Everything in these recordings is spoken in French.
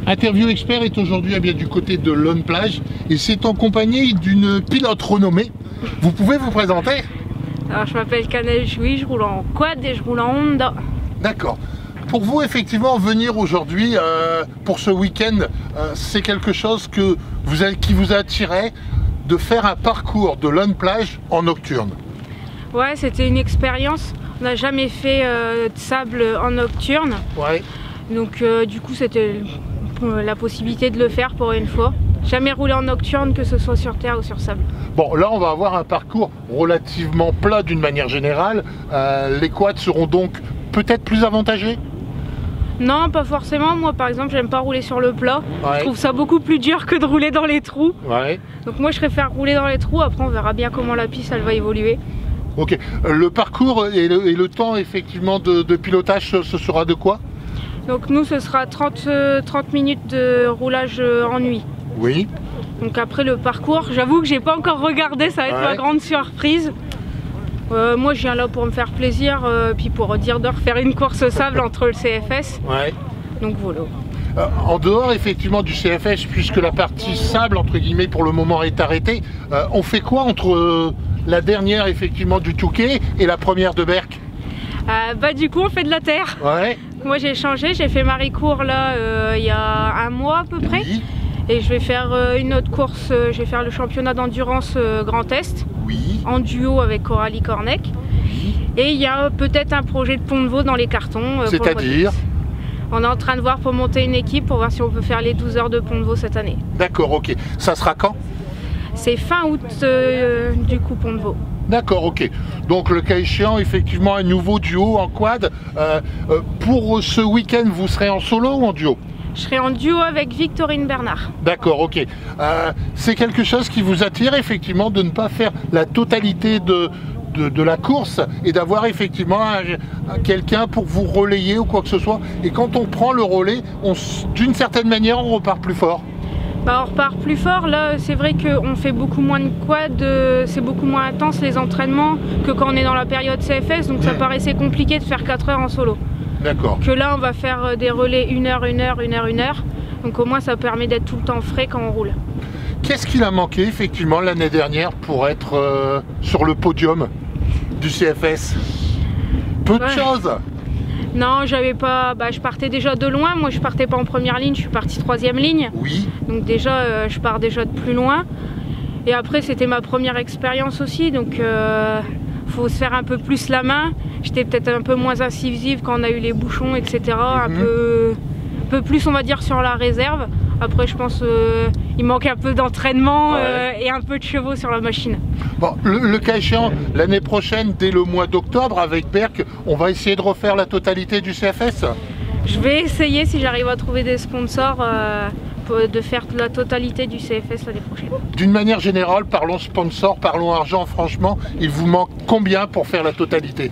Interview Expert est aujourd'hui bien du côté de Lone Plage et c'est en compagnie d'une pilote renommée. Vous pouvez vous présenter? Alors je m'appelle Canel Jouy, je roule en quad et je roule en Honda. D'accord. Pour vous, effectivement, venir aujourd'hui pour ce week-end, c'est quelque chose qui vous a attiré de faire un parcours de Lone Plage en nocturne? Ouais, c'était une expérience. On n'a jamais fait de sable en nocturne. Ouais. Donc du coup, c'était la possibilité de le faire pour une fois. Jamais roulé en nocturne, que ce soit sur terre ou sur sable. Bon, là, on va avoir un parcours relativement plat d'une manière générale. Les quads seront donc peut-être plus avantagés? Non, pas forcément. Moi, par exemple, j'aime pas rouler sur le plat. Ouais. Je trouve ça beaucoup plus dur que de rouler dans les trous. Ouais. Donc moi, je préfère rouler dans les trous. Après, on verra bien comment la piste, elle va évoluer. Ok. Le parcours et le temps, effectivement, de pilotage, ce sera de quoi? Donc nous, ce sera 30 minutes de roulage en nuit. Oui. Donc après le parcours, j'avoue que j'ai pas encore regardé, ça va être ma grande surprise. Moi je viens là pour me faire plaisir, puis pour dire de refaire une course sable entre le CFS. Ouais. Donc voilà. En dehors effectivement du CFS, puisque la partie sable entre guillemets pour le moment est arrêtée, on fait quoi entre la dernière effectivement du Touquet et la première de Berck? Bah du coup on fait de la terre. Ouais. Moi j'ai changé, j'ai fait Maricourt là il y a un mois à peu près. Oui. Et je vais faire une autre course, je vais faire le championnat d'endurance Grand Est. Oui. En duo avec Coralie Cornec. Oui. Et il y a peut-être un projet de pont de veau dans les cartons. C'est-à-dire? On est en train de voir pour monter une équipe pour voir si on peut faire les 12 heures de pont de veau cette année. D'accord, ok. Ça sera quand? C'est fin août du coup pont de veau. D'accord, ok. Donc le cas échéant, effectivement, un nouveau duo en quad. Pour ce week-end, vous serez en solo ou en duo? Je serai en duo avec Victorine Bernard. D'accord, ok. C'est quelque chose qui vous attire effectivement de ne pas faire la totalité de la course et d'avoir effectivement quelqu'un pour vous relayer ou quoi que ce soit. Et quand on prend le relais, d'une certaine manière, on repart plus fort. Bah, on repart plus fort. Là, c'est vrai qu'on fait beaucoup moins de quad, c'est beaucoup moins intense les entraînements que quand on est dans la période CFS. Donc ça paraissait compliqué de faire 4 heures en solo. D'accord. Que là, on va faire des relais 1 heure, 1 heure, 1 heure, 1 heure. Donc au moins, ça permet d'être tout le temps frais quand on roule. Qu'est-ce qu'il a manqué effectivement l'année dernière pour être sur le podium du CFS? Peu de choses. Non, j'avais pas. Bah, je partais déjà de loin. Moi, je partais pas en première ligne, je suis partie 3e ligne. Oui. Donc déjà, je pars déjà de plus loin. Et après, c'était ma première expérience aussi, donc faut se faire un peu plus la main. J'étais peut-être un peu moins incisive quand on a eu les bouchons, etc. Un peu plus, on va dire, sur la réserve. Après, je pense il manque un peu d'entraînement et un peu de chevaux sur la machine. Bon, le cas échéant, l'année prochaine, dès le mois d'octobre, avec Berck, on va essayer de refaire la totalité du CFS? Je vais essayer, si j'arrive à trouver des sponsors, de faire la totalité du CFS l'année prochaine. D'une manière générale, parlons sponsor, parlons argent, franchement, il vous manque combien pour faire la totalité?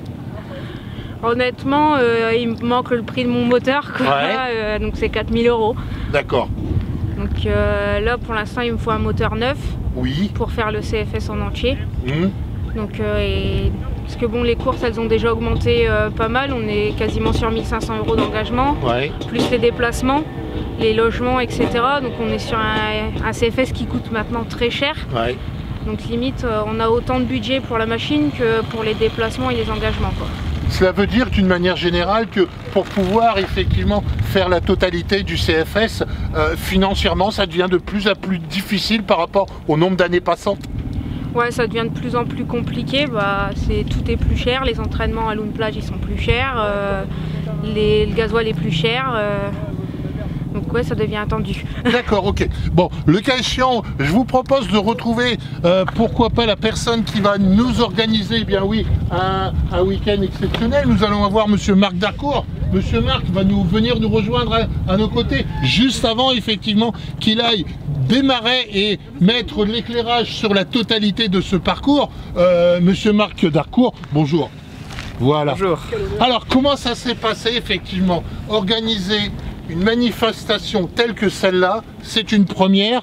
Honnêtement, il me manque le prix de mon moteur, quoi. Donc c'est 4 000 €. D'accord. Donc là, pour l'instant, il me faut un moteur neuf pour faire le CFS en entier. Donc, parce que bon, les courses, elles ont déjà augmenté pas mal. On est quasiment sur 1 500 € d'engagement, plus les déplacements, les logements, etc. Donc on est sur un CFS qui coûte maintenant très cher. Donc limite, on a autant de budget pour la machine que pour les déplacements et les engagements, quoi. Cela veut dire d'une manière générale que pour pouvoir effectivement faire la totalité du CFS, financièrement, ça devient de plus en plus difficile par rapport au nombre d'années passantes? Ouais, ça devient de plus en plus compliqué. Bah, tout est plus cher, les entraînements à Lone Plage ils sont plus chers, le gasoil est plus cher. Donc ouais, ça devient attendu. D'accord, ok. Bon, le cas échéant, je vous propose de retrouver, pourquoi pas, la personne qui va nous organiser, eh bien oui, un week-end exceptionnel. Nous allons avoir Monsieur Marc Darcourt. Monsieur Marc va venir nous rejoindre à nos côtés, juste avant, effectivement, qu'il aille démarrer et mettre l'éclairage sur la totalité de ce parcours. Monsieur Marc Darcourt, bonjour. Voilà. Bonjour. Alors, comment ça s'est passé, effectivement, organiser une manifestation telle que celle-là? C'est une première.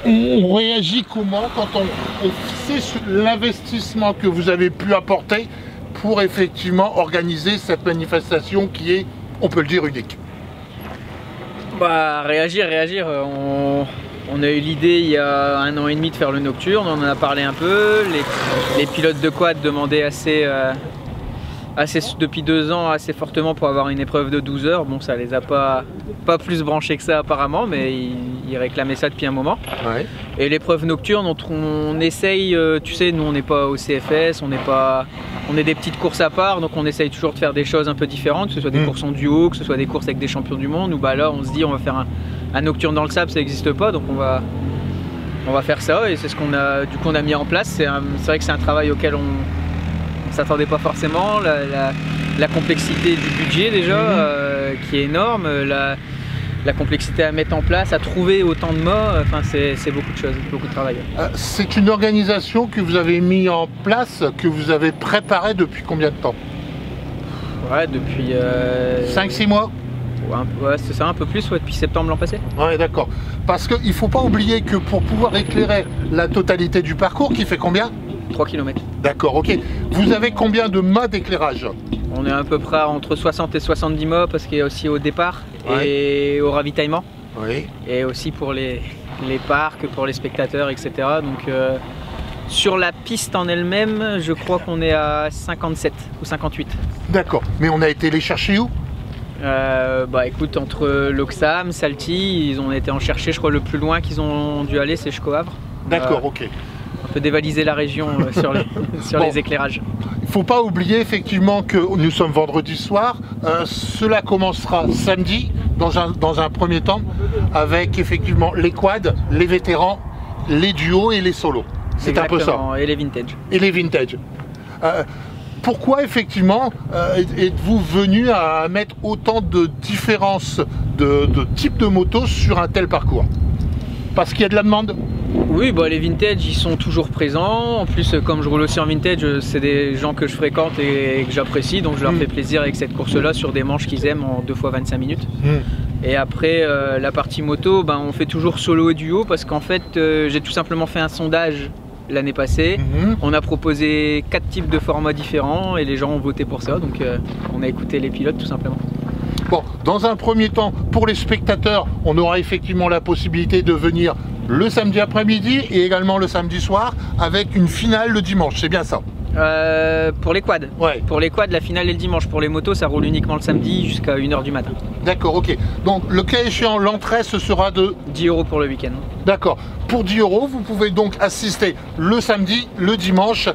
On réagit comment quand on sait l'investissement que vous avez pu apporter pour effectivement organiser cette manifestation qui est, on peut le dire, unique? Bah réagir. On a eu l'idée il y a 1 an et demi de faire le nocturne, on en a parlé un peu. Les pilotes de quad demandaient depuis 2 ans assez fortement pour avoir une épreuve de 12 heures. Bon, ça les a pas plus branchés que ça apparemment, mais ils réclamaient ça depuis un moment. Ouais. Et l'épreuve nocturne, on essaye, tu sais, nous on n'est pas au CFS, on est des petites courses à part, donc on essaye toujours de faire des choses un peu différentes, que ce soit des courses en duo, que ce soit des courses avec des champions du monde, ou bah là on se dit on va faire un nocturne dans le sable, ça n'existe pas, donc on va faire ça, et c'est ce qu'on a mis en place. C'est vrai que c'est un travail auquel on s'attendait pas forcément, la complexité du budget déjà qui est énorme, la complexité à mettre en place, à trouver autant de mâts, enfin c'est beaucoup de choses, beaucoup de travail. C'est une organisation que vous avez mis en place, que vous avez préparée depuis combien de temps? Ouais, depuis 5-6 mois. Ouais, c'est ça, un peu plus, ouais, depuis septembre l'an passé. Ouais, d'accord. Parce qu'il ne faut pas oublier que pour pouvoir éclairer la totalité du parcours, qui fait combien? 3 km. D'accord, ok. Vous avez combien de mâts d'éclairage? On est à peu près entre 60 et 70 mâts, parce qu'il y a aussi au départ et au ravitaillement. Oui. Et aussi pour les parcs, pour les spectateurs, etc. Donc sur la piste en elle-même, je crois qu'on est à 57 ou 58. D'accord. Mais on a été les chercher où? Bah écoute, entre Loxam, Salty, ils ont été en chercher, je crois le plus loin qu'ils ont dû aller c'est jusqu'au Havre. D'accord, ok. On peut dévaliser la région sur les éclairages. Il ne faut pas oublier effectivement que nous sommes vendredi soir, cela commencera samedi dans un premier temps avec effectivement les quads, les vétérans, les duos et les solos. C'est un peu ça. Et les vintage. Et les vintage. Pourquoi effectivement êtes-vous venu à mettre autant de différences de types de motos sur un tel parcours? Parce qu'il y a de la demande? Oui, bah, les vintage ils sont toujours présents. En plus, comme je roule aussi en vintage, c'est des gens que je fréquente et que j'apprécie, donc je leur fais plaisir avec cette course-là sur des manches qu'ils aiment en 2 fois 25 minutes. Et après, la partie moto, ben, on fait toujours solo et duo parce qu'en fait, j'ai tout simplement fait un sondage l'année passée. On a proposé 4 types de formats différents et les gens ont voté pour ça, donc on a écouté les pilotes tout simplement. Bon, dans un premier temps, pour les spectateurs, on aura effectivement la possibilité de venir le samedi après-midi et également le samedi soir avec une finale le dimanche, c'est bien ça? Pour les quads. Ouais. Pour les quads, la finale est le dimanche. Pour les motos, ça roule uniquement le samedi jusqu'à 1 h du matin. D'accord, ok. Donc le cas échéant, l'entrée ce sera de 10 € pour le week-end. D'accord. Pour 10 €, vous pouvez donc assister le samedi, le dimanche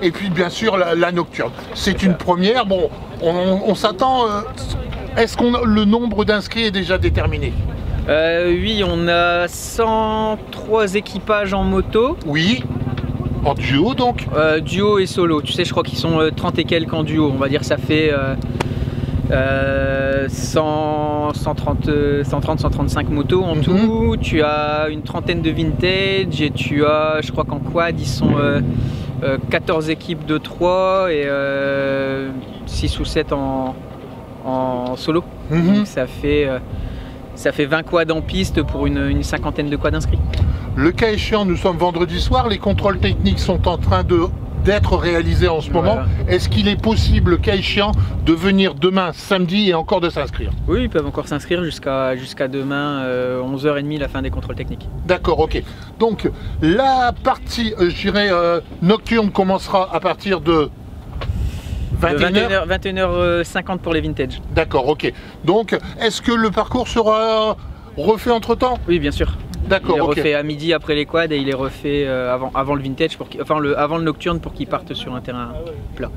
et puis bien sûr la nocturne. C'est une première. Bon, on s'attend. Est-ce que le nombre d'inscrits est déjà déterminé? Oui, on a 103 équipages en moto. Oui. En duo donc? Duo et solo. Tu sais, je crois qu'ils sont 30 et quelques en duo. On va dire ça fait 130-135 motos en tout. Tu as une trentaine de vintage et tu as, je crois qu'en quad, ils sont 14 équipes de 3 et 6 ou 7 en solo. Donc ça fait 20 quads en piste pour une cinquantaine de quads inscrits. Le cas échéant, nous sommes vendredi soir, les contrôles techniques sont en train d'être réalisés en ce moment. Est-ce qu'il est possible, le cas échéant, de venir demain, samedi, et encore de s'inscrire? Oui, ils peuvent encore s'inscrire jusqu'à demain, 11h30, la fin des contrôles techniques. D'accord, ok. Donc, la partie, je dirais, nocturne commencera à partir de 21h50 pour les vintage. D'accord, ok. Donc, est-ce que le parcours sera refait entre-temps? Oui, bien sûr. D'accord, il est refait à midi après les quads et il est refait avant le vintage, avant le nocturne pour qu'il parte sur un terrain plat.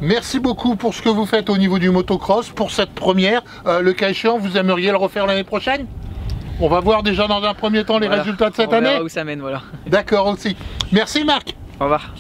Merci beaucoup pour ce que vous faites au niveau du motocross, pour cette première. Le cas échéant, vous aimeriez le refaire l'année prochaine? On va voir déjà dans un premier temps les résultats de cette année. On verra où ça mène, voilà. D'accord aussi. Merci Marc. Au revoir.